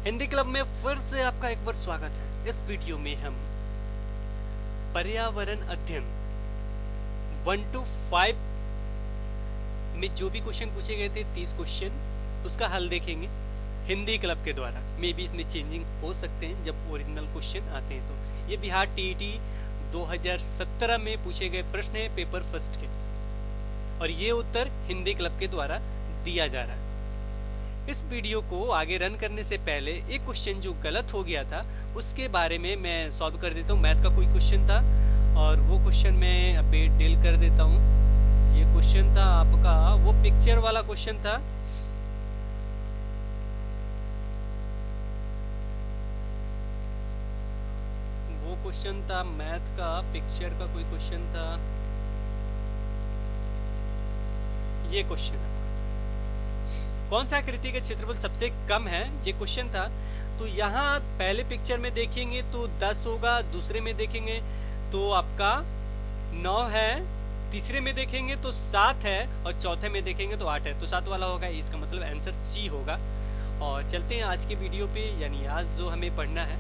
Hindi club में फिर से आपका एक बार स्वागत है। इस वीडियो में हम पर्यावरण अध्ययन 1 to 5 में जो भी क्वेश्चन पूछे गए थे 30 क्वेश्चन उसका हल देखेंगे हिंदी क्लब के द्वारा। मे बी इसमें चेंजिंग हो सकते हैं जब ओरिजिनल क्वेश्चन आते हैं। तो ये बिहार टीईटी 2017 में पूछे गए प्रश्न है पेपर फर्स्ट के, और ये उत्तर हिंदी क्लब के द्वारा दिया जा रहा है। इस वीडियो को आगे रन करने से पहले एक क्वेश्चन जो गलत हो गया था उसके बारे में मैं सॉल्व कर देता हूँ। मैथ का कोई क्वेश्चन था और वो क्वेश्चन मैं अभी डील कर देता हूँ। ये क्वेश्चन था आपका, वो पिक्चर वाला क्वेश्चन था। वो क्वेश्चन था मैथ का, पिक्चर का कोई क्वेश्चन था। ये क्वेश्चन है कौन सा आकृति का क्षेत्रफल सबसे कम है, ये क्वेश्चन था। तो यहाँ पहले पिक्चर में देखेंगे तो 10 होगा, दूसरे में देखेंगे तो आपका 9 है, तीसरे में देखेंगे तो 7 है और चौथे में देखेंगे तो 8 है। तो 7 वाला होगा, इसका मतलब आंसर सी होगा। और चलते हैं आज के वीडियो पे, यानी आज जो हमें पढ़ना है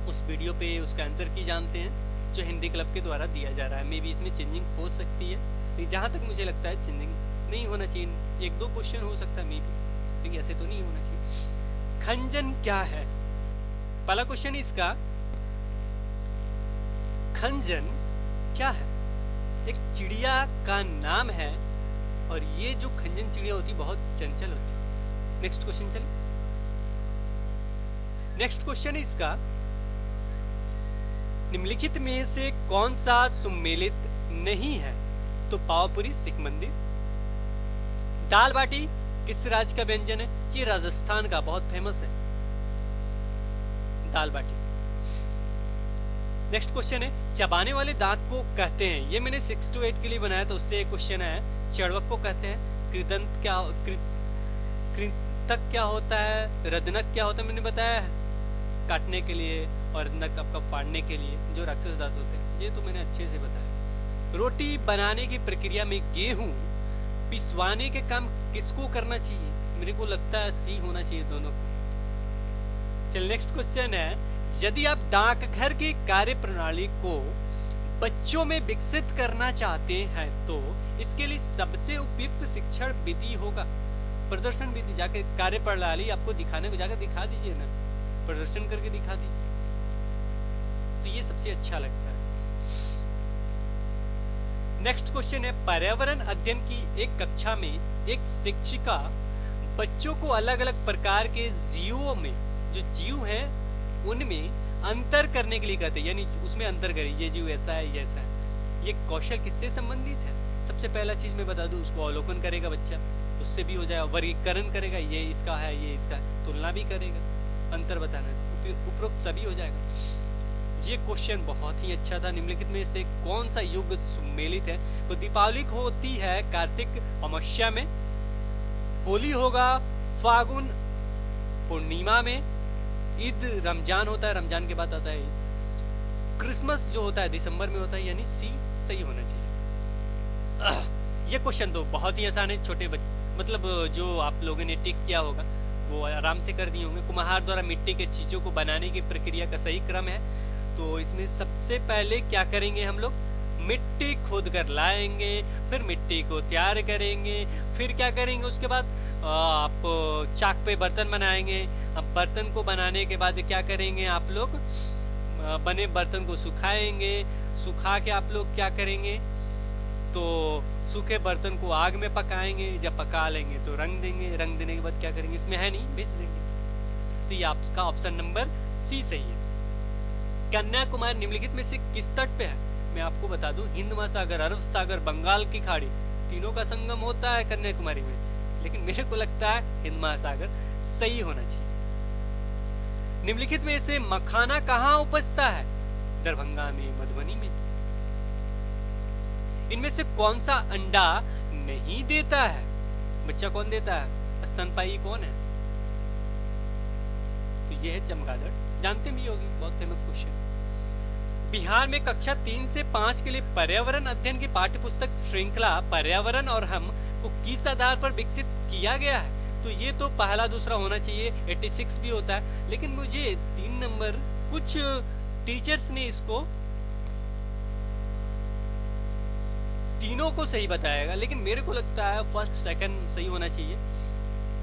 उस वीडियो पे उसका आंसर की जानते हैं जो हिंदी क्लब के द्वारा दिया जा रहा है। मे बी इसमें चेंजिंग हो सकती है, लेकिन जहाँ तक मुझे लगता है चेंजिंग नहीं होना चाहिए। 1-2 क्वेश्चन हो सकता है मे बी, लेकिन ऐसे तो नहीं होना चाहिए। खंजन क्या है? पहला क्वेश्चन इसका, खंजन क्या है? एक चिड़िया का नाम है और ये जो खंजन चिड़िया होती है बहुत चंचल होती है। नेक्स्ट क्वेश्चन चलिए। नेक्स्ट क्वेश्चन इसका, निम्नलिखित में से कौन सा सुमेलित नहीं है? तो पावापुरी सिख मंदिर। दाल बाटी किस राज्य का व्यंजन है? ये राजस्थान का बहुत फेमस है दाल बाटी। नेक्स्ट क्वेश्चन है, चबाने वाले दांत को कहते हैं? ये मैंने 6 to 8 के लिए बनाया तो उससे एक क्वेश्चन है। चड़वक को कहते हैं। कृदंत क्या, कृंतक क्या होता है? रदनक क्या होता है? मैंने बताया है काटने के लिए, और नक आपका फाड़ने के लिए, जो राक्षस दांत होते हैं। ये तो मैंने अच्छे से बताया। रोटी बनाने की प्रक्रिया में गेहूं पिसवाने के काम किसको करना चाहिए? मेरे को लगता है सी होना चाहिए दोनों को। चल नेक्स्ट क्वेश्चन है, यदि आप डाकघर की कार्य प्रणाली को बच्चों में विकसित करना चाहते हैं तो इसके लिए सबसे उपयुक्त शिक्षण विधि होगा प्रदर्शन विधि। जाके कार्य प्रणाली आपको दिखाने को जाकर दिखा दीजिए ना, प्रदर्शन करके दिखा दीजिए, तो ये सबसे अच्छा लगता है। नेक्स्ट क्वेश्चन है, पर्यावरण अध्ययन की एक कक्षा में एक शिक्षिका बच्चों को अलग अलग प्रकार के जीवों में, जो जीव हैं उनमें अंतर करने के लिए कहते हैं, यानी उसमें अंतर करें, ये जीव ऐसा है, ये ऐसा है। ये कौशल किससे संबंधित है? सबसे पहला चीज मैं बता दूं, उसको अवलोकन करेगा बच्चा, उससे भी हो जाएगा। वर्गीकरण करेगा, ये इसका है, ये इसका है। तुलना भी करेगा, अंतर बताना है, उपरोक्त सभी हो जाएगा। ये क्वेश्चन बहुत ही अच्छा था। निम्नलिखित में से कौन सा युग सुमेलित है? तो दीपावली होती है कार्तिक अमावस्या में, होली होगा फागुन पूर्णिमा में, ईद रमजान होता है, रमजान के बाद आता है ईद, क्रिसमस जो होता है दिसंबर में होता है, यानी सी सही होना चाहिए। ये क्वेश्चन तो बहुत ही आसान है, छोटे बच्चे मतलब जो आप लोगों ने टिक किया होगा वो आराम से कर दिए होंगे। कुम्हार द्वारा मिट्टी के चीजों को बनाने की प्रक्रिया का सही क्रम है। तो इसमें सबसे पहले क्या करेंगे हम लोग? मिट्टी खोद कर लाएंगे, फिर मिट्टी को तैयार करेंगे, फिर क्या करेंगे उसके बाद आप चाक पे बर्तन बनाएंगे। अब बर्तन को बनाने के बाद क्या करेंगे आप लोग? बने बर्तन को सुखाएंगे, सुखा के आप लोग क्या करेंगे? तो सूखे बर्तन को आग में पकाएंगे, जब पका लेंगे तो रंग देंगे, रंग देने के बाद क्या करेंगे? इसमें है नहीं, बेच देंगे। तो ये आपका ऑप्शन नंबर सी सही है। कन्याकुमारी निम्नलिखित में से किस तट पे है? मैं आपको बता दूं, हिंद महासागर, अरब सागर, बंगाल की खाड़ी, तीनों का संगम होता है कन्याकुमारी में, लेकिन मेरे को लगता है हिंद महासागर सही होना चाहिए। निम्नलिखित में से मखाना कहाँ उपजता है? दरभंगा में, मधुबनी में। इनमें से कौन सा अंडा नहीं देता है? बच्चा कौन देता है? स्तनपायी कौन है? तो ये है चमगादड़, जानते भी होगी, बहुत फेमस क्वेश्चन। बिहार में कक्षा 3 से 5 के लिए पर्यावरण अध्ययन की पाठ्य पुस्तक श्रृंखला पर्यावरण और हम को किस आधार पर विकसित किया गया है? तो ये तो पहला दूसरा होना चाहिए, 86 भी होता है, लेकिन मुझे 3 नंबर, कुछ टीचर्स ने इसको तीनों को सही बताएगा, लेकिन मेरे को लगता है फर्स्ट सेकंड सही होना चाहिए।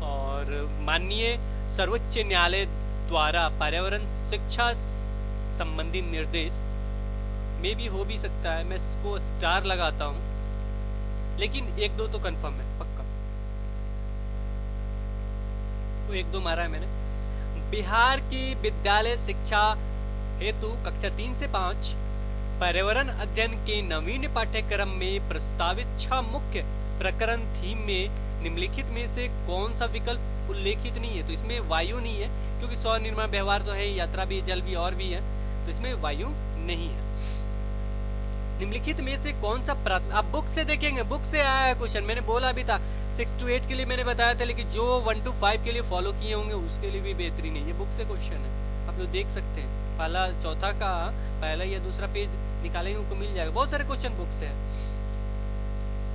और माननीय सर्वोच्च न्यायालय द्वारा पर्यावरण शिक्षा संबंधी निर्देश में भी हो भी सकता है, मैं इसको स्टार लगाता हूँ, लेकिन 1-2 तो कंफर्म है पक्का। तो 1-2 मारा है मैंने। बिहार की विद्यालय शिक्षा हेतु कक्षा 3 से 5 पर्यावरण अध्ययन के नवीन पाठ्यक्रम में प्रस्तावित 6 मुख्य प्रकरण थीम में निम्नलिखित में से कौन सा विकल्प उल्लेखित नहीं है? तो इसमें वायु नहीं है, क्योंकि सौ निर्माण व्यवहार तो है, यात्रा भी, जल भी और भी है, तो इसमें वायु नहीं है। निम्नलिखित में से कौन सा प्राथमिक, आप बुक से देखेंगे, बुक से आया है क्वेश्चन, मैंने बोला भी था 6 to 8 के लिए मैंने बताया था, लेकिन जो 1 to 5 के लिए फॉलो किए होंगे उसके लिए भी बेहतरीन है, ये बुक से क्वेश्चन है, आप लोग देख सकते हैं। पहला चौथा का पहला या दूसरा पेज निकालेंगे उनको मिल जाएगा, बहुत सारे क्वेश्चन बुक से है।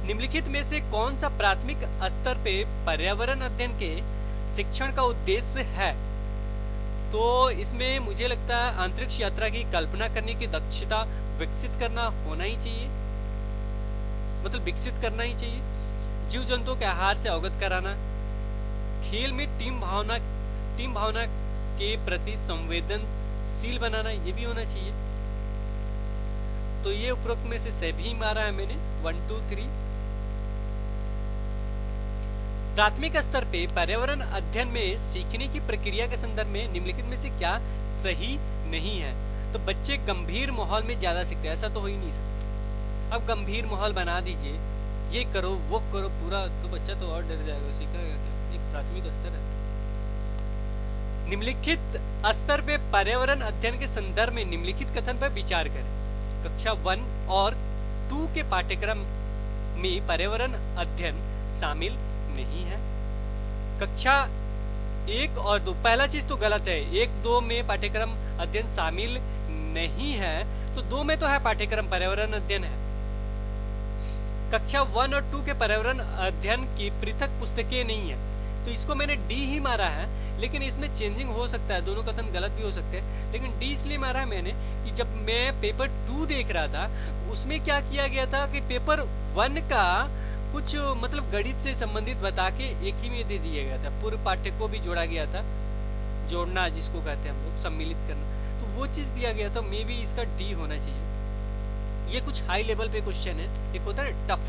निम्नलिखित में से कौन सा प्राथमिक स्तर पे पर्यावरण अध्ययन के शिक्षण का उद्देश्य है? तो इसमें मुझे लगता है अंतरिक्ष यात्रा की कल्पना करने की दक्षता विकसित करना होना ही चाहिए, मतलब विकसित करना ही चाहिए। जीव जंतुओं के आहार से अवगत कराना, खेल में टीम भावना के प्रति संवेदनशील बनाना, ये भी होना चाहिए। तो ये उपरोक्त में से सभी मारा है मैंने, 1 2 3। प्राथमिक स्तर पे पर्यावरण अध्ययन में सीखने की प्रक्रिया के संदर्भ में निम्नलिखित में से क्या सही नहीं है? तो बच्चे गंभीर माहौल में ज्यादा सीखते हैं, ऐसा तो हो ही नहीं सकता। अब गंभीर माहौल बना दीजिए, ये करो वो करो पूरा, तो बच्चा तो और डर जाएगा, सीखेगा क्या? एक प्राथमिक स्तर है। निम्नलिखित स्तर पे पर्यावरण अध्ययन के संदर्भ में निम्नलिखित कथन पर विचार करें। कक्षा 1 और 2 के पाठ्यक्रम में पर्यावरण अध्ययन शामिल नहीं है। कक्षा 1 और 2, पहला चीज तो गलत है, 1-2 में पाठ्यक्रम अध्ययन शामिल नहीं है, तो 2 में तो है पाठ्यक्रम पर्यावरण अध्ययन है। कक्षा 1 और 2 के पर्यावरण अध्ययन की पृथक पुस्तकें नहीं है, तो इसको मैंने डी ही मारा है, लेकिन इसमें चेंजिंग हो सकता है, दोनों कथन गलत भी हो सकते हैं, लेकिन डी इसलिए मारा है मैंने कि जब मैं पेपर 2 देख रहा था उसमें क्या किया गया था कि पेपर 1 का कुछ मतलब गणित से संबंधित बता के एक ही में दे दिया गया था, पूर्व पाठ्य को भी जोड़ा गया था, जोड़ना जिसको कहते हैं हम लोग, सम्मिलित करना, तो वो चीज दिया गया था, मे भी इसका डी होना चाहिए। ये कुछ हाई लेवल पे क्वेश्चन है, एक होता है टफ,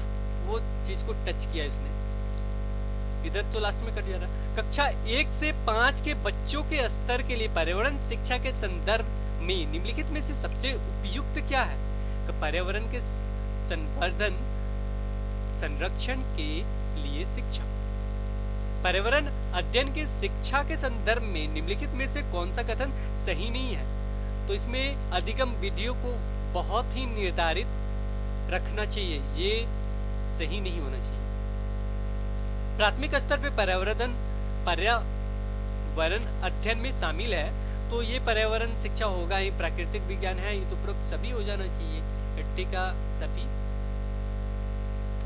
वो चीज को टच किया इसने, इधर तो लास्ट में कट जा रहा। कक्षा 1 से 5 के बच्चों के स्तर के लिए पर्यावरण शिक्षा के संदर्भ में निम्नलिखित में से सबसे उपयुक्त क्या है? तो पर्यावरण के संवर्धन संरक्षण के लिए शिक्षा। पर्यावरण अध्ययन के शिक्षा के संदर्भ में निम्नलिखित में से कौन सा कथन सही नहीं है? तो इसमें अधिगम विधियों को बहुत ही निर्धारित रखना चाहिए, ये सही नहीं होना चाहिए। प्राथमिक स्तर पे पर्यावरण अध्ययन में शामिल है, तो ये पर्यावरण शिक्षा होगा ही, प्राकृतिक विज्ञान है, ये तो उपरोक्त सभी हो जाना चाहिए, 80 का सभी।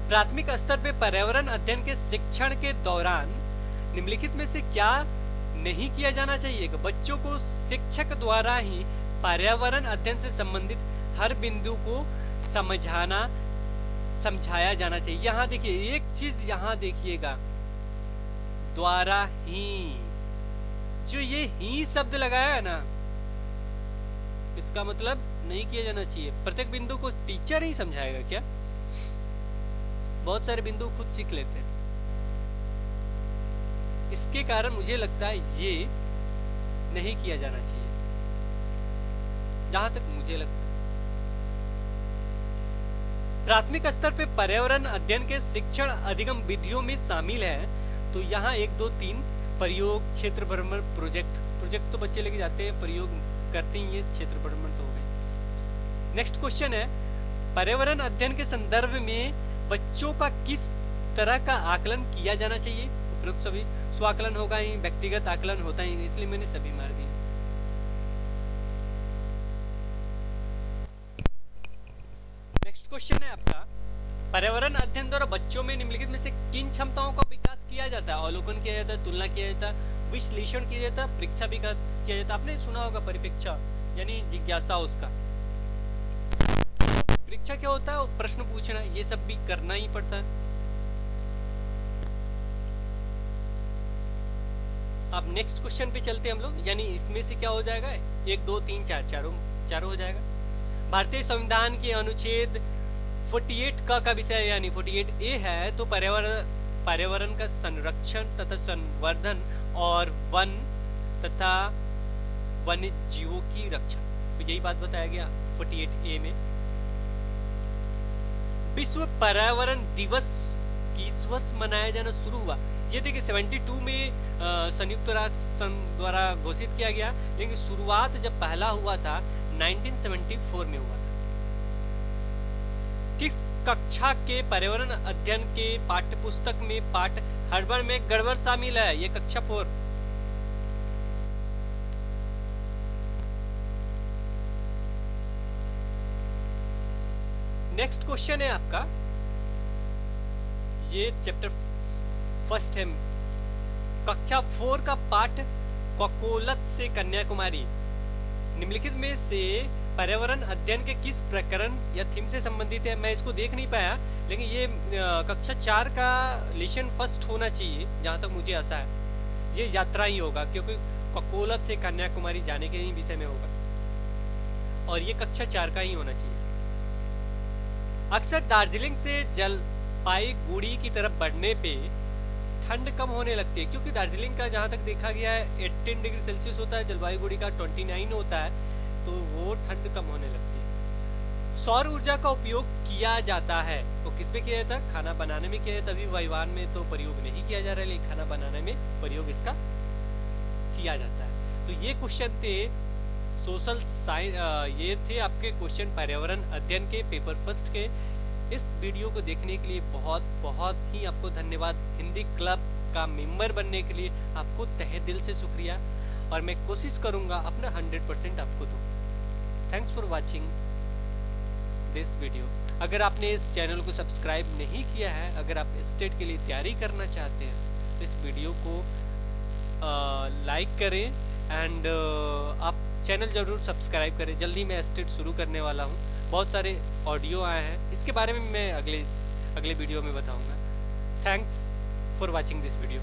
प्राथमिक स्तर पे पर्यावरण अध्ययन के शिक्षण के दौरान निम्नलिखित में से क्या नहीं किया जाना चाहिए? बच्चों को शिक्षक द्वारा ही पर्यावरण अध्ययन से संबंधित हर बिंदु को समझाया जाना चाहिए। यहाँ देखिए एक चीज, यहाँ देखिएगा, द्वारा ही, जो ये ही शब्द लगाया है ना, इसका मतलब नहीं किया जाना चाहिए। प्रत्येक बिंदु को टीचर ही समझाएगा क्या? बहुत सारे बिंदु खुद सीख लेते हैं, इसके कारण मुझे लगता है ये नहीं किया जाना चाहिए, जहां तक मुझे लगता है। प्राथमिक स्तर पे पर्यावरण अध्ययन के शिक्षण अधिगम विधियों में शामिल है, तो यहाँ 1 2 3 प्रयोग, क्षेत्र भ्रमण, प्रोजेक्ट तो बच्चे लेके जाते हैं, प्रयोग करते ही, ये क्षेत्र भ्रमण तो हो गए। नेक्स्ट क्वेश्चन है, पर्यावरण अध्ययन के संदर्भ में बच्चों का किस तरह का आकलन किया जाना चाहिए? उपरोक्त सभी। स्वाकलन होगा ही, व्यक्तिगत आकलन होता ही, इसलिए मैंने सभी मार दिए। नेक्स्ट क्वेश्चन है आपका, पर्यावरण अध्ययन द्वारा बच्चों में निम्नलिखित में से किन क्षमताओं का विकास किया जाता है, अवलोकन किया जाता है, तुलना किया जाता है, विश्लेषण किया जाता है, परीक्षा भी किया जाता है। आपने सुना होगा परिप्रेक्षा यानी जिज्ञासा उसका। परीक्षा क्या होता है? प्रश्न पूछना, ये सब भी करना ही पड़ता है। अब नेक्स्ट क्वेश्चन पे चलते हैं हम लोग, यानी इसमें से क्या हो जाएगा, 1 2 3 4 चारों हो जाएगा। भारतीय संविधान के अनुच्छेद 48 का विषय यानी 48A है, तो पर्यावरण का संरक्षण तथा संवर्धन और वन तथा वन्य जीवों की रक्षा, तो यही बात बताया गया 48A में। विश्व पर्यावरण दिवस किस वर्ष मनाया जाना शुरू हुआ? ये देखिए 72 में संयुक्त राष्ट्र संघ द्वारा घोषित किया गया, लेकिन शुरुआत जब पहला हुआ था 1974 में हुआ था। किस कक्षा के पर्यावरण अध्ययन के पाठ्यपुस्तक में पाठ हड़बड़ में गड़बड़ शामिल है? ये कक्षा 4। नेक्स्ट क्वेश्चन है आपका, ये चैप्टर फर्स्ट है, कक्षा 4 का पाठ ककोलत से कन्याकुमारी निम्नलिखित में से पर्यावरण अध्ययन के किस प्रकरण या थीम से संबंधित है? मैं इसको देख नहीं पाया, लेकिन ये कक्षा 4 का लेसन फर्स्ट होना चाहिए जहाँ तक मुझे आशा है। ये यात्रा ही होगा, क्योंकि ककोलत से कन्याकुमारी जाने के ही विषय में होगा, और ये कक्षा 4 का ही होना चाहिए। अक्सर दार्जिलिंग से जलपाईगुड़ी की तरफ बढ़ने पे ठंड कम होने लगती है, क्योंकि दार्जिलिंग का जहाँ तक देखा गया है 18 डिग्री सेल्सियस होता है, जलपाईगुड़ी का 29 होता है, तो वो ठंड कम होने लगती है। सौर ऊर्जा का उपयोग किया जाता है, तो किसमें किया जाता है? खाना बनाने में किया जाता है। अभी वायुयान में तो प्रयोग नहीं किया जा रहा है, लेकिन खाना बनाने में प्रयोग इसका किया जाता है। तो ये क्वेश्चन थे सोशल साइंस, ये थे आपके क्वेश्चन पर्यावरण अध्ययन के पेपर फर्स्ट के। इस वीडियो को देखने के लिए बहुत बहुत ही आपको धन्यवाद। हिंदी क्लब का मेंबर बनने के लिए आपको तहे दिल से शुक्रिया, और मैं कोशिश करूंगा अपना 100% आपको दूं। Thanks for watching this video. अगर आपने इस चैनल को सब्सक्राइब नहीं किया है, अगर आप स्टेट के लिए तैयारी करना चाहते हैं, तो इस वीडियो को लाइक करें एंड आप चैनल ज़रूर सब्सक्राइब करें। जल्दी मैं स्टेट शुरू करने वाला हूँ, बहुत सारे ऑडियो आए हैं, इसके बारे में मैं अगले वीडियो में बताऊँगा। Thanks for watching this video.